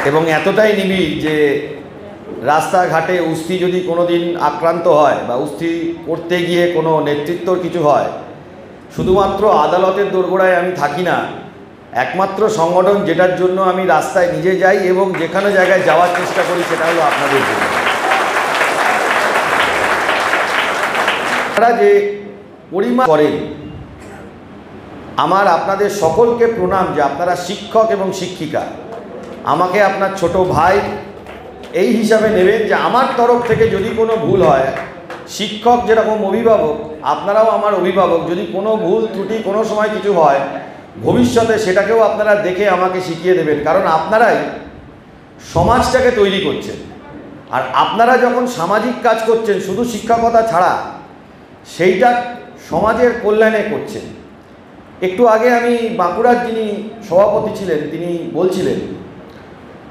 এবং এতটাই নিবিড় যে রাস্তাঘাটে উস্তি যদি কোনো দিন আক্রান্ত হয় বা উস্তি করতে গিয়ে কোনো নেতৃত্বর কিছু হয়, শুধুমাত্র আদালতের দোরগোড়ায় আমি থাকি না, একমাত্র সংগঠন যেটার জন্য আমি রাস্তায় নিজে যাই এবং যেখানে জায়গায় যাওয়ার চেষ্টা করি সেটা হলো আপনাদের জন্য। আপনারা যে পরিমাণ করেন, আমার আপনাদের সকলকে প্রণাম যে আপনারা শিক্ষক এবং শিক্ষিকা। আমাকে আপনার ছোট ভাই এই হিসাবে নেবেন যে আমার তরফ থেকে যদি কোনো ভুল হয়, শিক্ষক যেরকম অভিভাবক, আপনারাও আমার অভিভাবক, যদি কোনো ভুল ত্রুটি কোনো সময় কিছু হয় ভবিষ্যতে সেটাকেও আপনারা দেখে আমাকে শিখিয়ে দেবেন, কারণ আপনারাই সমাজটাকে তৈরি করছেন। আর আপনারা যখন সামাজিক কাজ করছেন শুধু শিক্ষকতা ছাড়া, সেইটা সমাজের কল্যাণে করছেন। একটু আগে আমি বাঁকুড়ার যিনি সভাপতি ছিলেন তিনি বলছিলেন,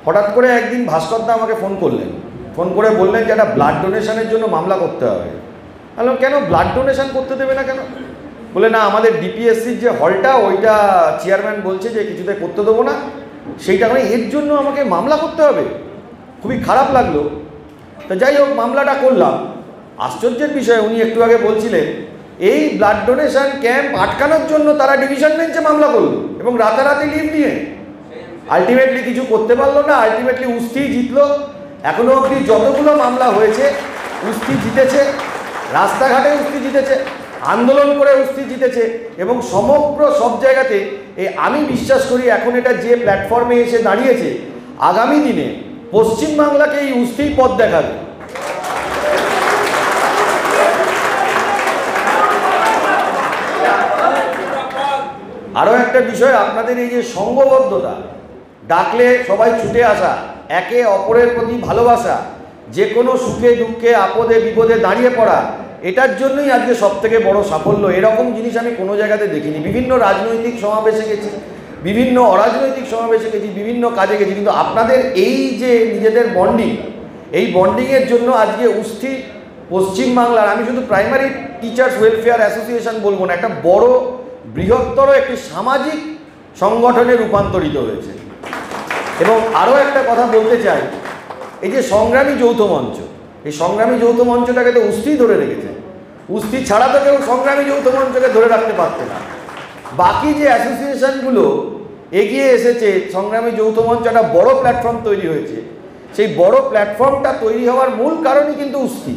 হঠাৎ করে একদিন ভাস্করদা আমাকে ফোন করলেন, ফোন করে বললেন যে একটা ব্লাড ডোনেশনের জন্য মামলা করতে হবে। বললাম কেন, ব্লাড ডোনেশন করতে দেবে না কেন? বলে না, আমাদের ডিপিএসসির যে হলটা ওইটা চেয়ারম্যান বলছে যে কিছুতে করতে দেবো না, সেইটা মানে এর জন্য আমাকে মামলা করতে হবে। খুবই খারাপ লাগলো। তো যাই হোক, মামলাটা করলাম। আশ্চর্যের বিষয়, উনি একটু আগে বলছিলেন এই ব্লাড ডোনেশন ক্যাম্প আটকানোর জন্য তারা ডিভিশন বেঞ্চে মামলা করলো এবং রাতারাতি লিভ নিয়ে আলটিমেটলি কিছু করতে পারলো না। আলটিমেটলি উস্তি জিতলো। এখনো অবধি যতগুলো মামলা হয়েছে উস্তি জিতেছে, রাস্তাঘাটে উস্তি জিতেছে, আন্দোলন করে উস্তি জিতেছে এবং সমগ্র সব জায়গাতে আমি বিশ্বাস করি এখন এটা যে প্ল্যাটফর্মে এসে দাঁড়িয়েছে, আগামী দিনে পশ্চিমবাংলাকে এই উস্তির পথ দেখাবে। আরও একটা বিষয়, আপনাদের এই যে সংঘবদ্ধতা, ডাকলে সবাই ছুটে আসা, একে অপরের প্রতি ভালোবাসা, যে কোনো সুখে দুঃখে আপদে বিপদে দাঁড়িয়ে পড়া, এটার জন্যই আজকে সবথেকে বড় সাফল্য। এরকম জিনিস আমি কোনো জায়গাতে দেখিনি। বিভিন্ন রাজনৈতিক সমাবেশে গেছি, বিভিন্ন অরাজনৈতিক সমাবেশে গেছি, বিভিন্ন কাজে গেছি, কিন্তু আপনাদের এই যে নিজেদের বন্ডিং, এই বন্ডিংয়ের জন্য আজকে উস্তি পশ্চিমবাংলার, আমি শুধু প্রাইমারি টিচার্স ওয়েলফেয়ার অ্যাসোসিয়েশন বলবো না, একটা বড় বৃহত্তর একটি সামাজিক সংগঠনে রূপান্তরিত হয়েছে। এবং আরও একটা কথা বলতে চাই, এই যে সংগ্রামী যৌথ মঞ্চ, এই সংগ্রামী যৌথ মঞ্চটাকে তো উস্তি ধরে রেখেছে। উস্তি ছাড়া তো কেউ সংগ্রামী যৌথ মঞ্চকে ধরে রাখতে পারছে না। বাকি যে অ্যাসোসিয়েশনগুলো এগিয়ে এসেছে, সংগ্রামী যৌথ মঞ্চ একটা বড় প্ল্যাটফর্ম তৈরি হয়েছে। সেই বড় প্ল্যাটফর্মটা তৈরি হওয়ার মূল কারণই কিন্তু উস্তি।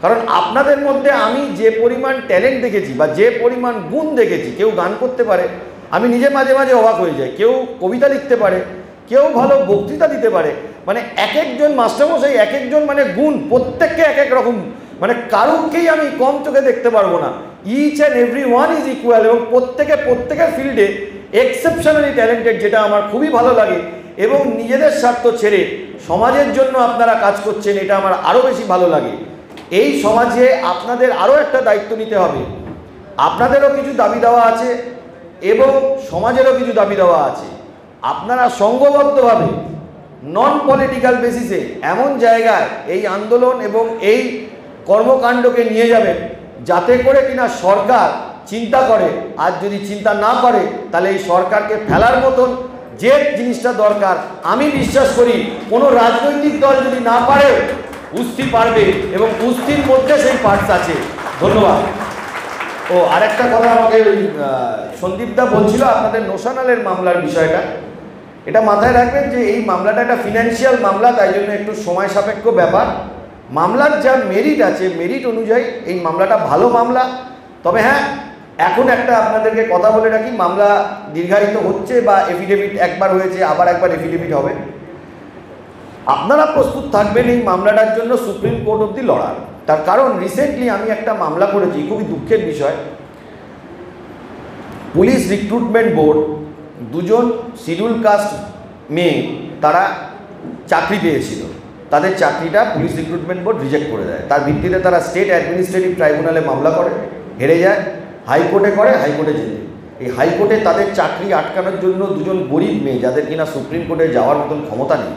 কারণ আপনাদের মধ্যে আমি যে পরিমাণ ট্যালেন্ট দেখেছি বা যে পরিমাণ গুণ দেখেছি, কেউ গান করতে পারে, আমি নিজে মাঝে মাঝে অবাক হয়ে যাই, কেউ কবিতা লিখতে পারে, কেউ ভালো বক্তৃতা দিতে পারে, মানে এক একজন মাস্টারমশাই, এক একজন মানে গুণ, প্রত্যেককে এক এক রকম, মানে কারুকেই আমি কম চোখে দেখতে পারবো না। Each and every one is equal এবং প্রত্যেকের ফিল্ডে এক্সেপশনালি ট্যালেন্টেড, যেটা আমার খুবই ভালো লাগে। এবং নিজেদের স্বার্থ ছেড়ে সমাজের জন্য আপনারা কাজ করছেন, এটা আমার আরও বেশি ভালো লাগে। এই সমাজে আপনাদের আরও একটা দায়িত্ব নিতে হবে। আপনাদেরও কিছু দাবি দেওয়া আছে এবং সমাজেরও কিছু দাবি দেওয়া আছে। আপনারা সংঘবদ্ধভাবে নন পলিটিক্যাল বেসিসে এমন জায়গায় এই আন্দোলন এবং এই কর্মকাণ্ডকে নিয়ে যাবেন যাতে করে কিনা সরকার চিন্তা করে, আর যদি চিন্তা না করে তাহলে এই সরকারকে ফেলার মতন যে জিনিসটা দরকার, আমি বিশ্বাস করি কোনো রাজনৈতিক দল যদি না পারে, উস্তি পারবে এবং উস্তির মধ্যে সেই পার্টস আছে। ধন্যবাদ। ও আরেকটা কথা আমাকে সন্দীপদা বলছিল আপনাদের নোশানালের মামলার বিষয়টা, এটা মাথায় রাখবেন যে এই মামলাটা একটা ফিনান্সিয়াল মামলা, তাই জন্য একটু সময় সাপেক্ষ ব্যাপার। মামলার যা মেরিট আছে, মেরিট অনুযায়ী এই মামলাটা ভালো মামলা। তবে হ্যাঁ, এখন একটা আপনাদেরকে কথা বলে রাখি, মামলা দীর্ঘায়িত হচ্ছে বা এফিডেভিট একবার হয়েছে, আবার একবার এফিডেভিট হবে। আপনারা প্রস্তুত থাকবেন এই মামলাটার জন্য সুপ্রিম কোর্ট অবধি লড়ার। তার কারণ রিসেন্টলি আমি একটা মামলা করেছি, খুবই দুঃখের বিষয়। পুলিশ রিক্রুটমেন্ট বোর্ড দুজন শিডিউল কাস্ট মেয়ে তারা চাকরি পেয়েছিল, তাদের চাকরিটা পুলিশ রিক্রুটমেন্ট বোর্ড রিজেক্ট করে দেয়। তার ভিত্তিতে তারা স্টেট অ্যাডমিনিস্ট্রেটিভ ট্রাইব্যুনালে মামলা করে, হেরে যায়, হাইকোর্টে করে, হাইকোর্টে জেতে। এই হাইকোর্টে তাদের চাকরি আটকানোর জন্য দুজন গরিব মেয়ে, যাদের কিনা সুপ্রিম কোর্টে যাওয়ার মতন ক্ষমতা নেই,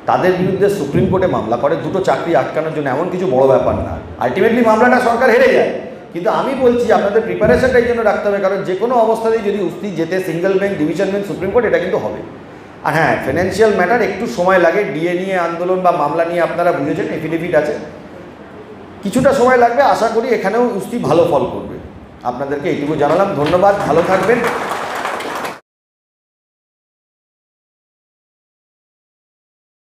তাদের বিরুদ্ধে সুপ্রিম কোর্টে মামলা করে দুটো চাকরি আটকানোর জন্য। এমন কিছু বড় ব্যাপার না, আলটিমেটলি মামলাটা সরকার হেরে যায়। কিন্তু আমি বলছি আপনাদের প্রিপারেশনটা এই জন্য রাখতে হবে, কারণ যে কোনো অবস্থাতেই যদি উস্তি যেতে single bench, division bench, supreme court, এটা কিন্তু হবে। আর হ্যাঁ, ফাইন্যান্সিয়াল ম্যাটার একটু সময় লাগে, ডিএ নিয়ে আন্দোলন বা মামলা নিয়ে আপনারা বুঝেছেন, এফিডেভিট আছে, কিছুটা সময় লাগবে। আশা করি এখানেও উস্তি ভালো ফল করবে। আপনাদেরকে এইটুকু জানালাম। ধন্যবাদ, ভালো থাকবেন।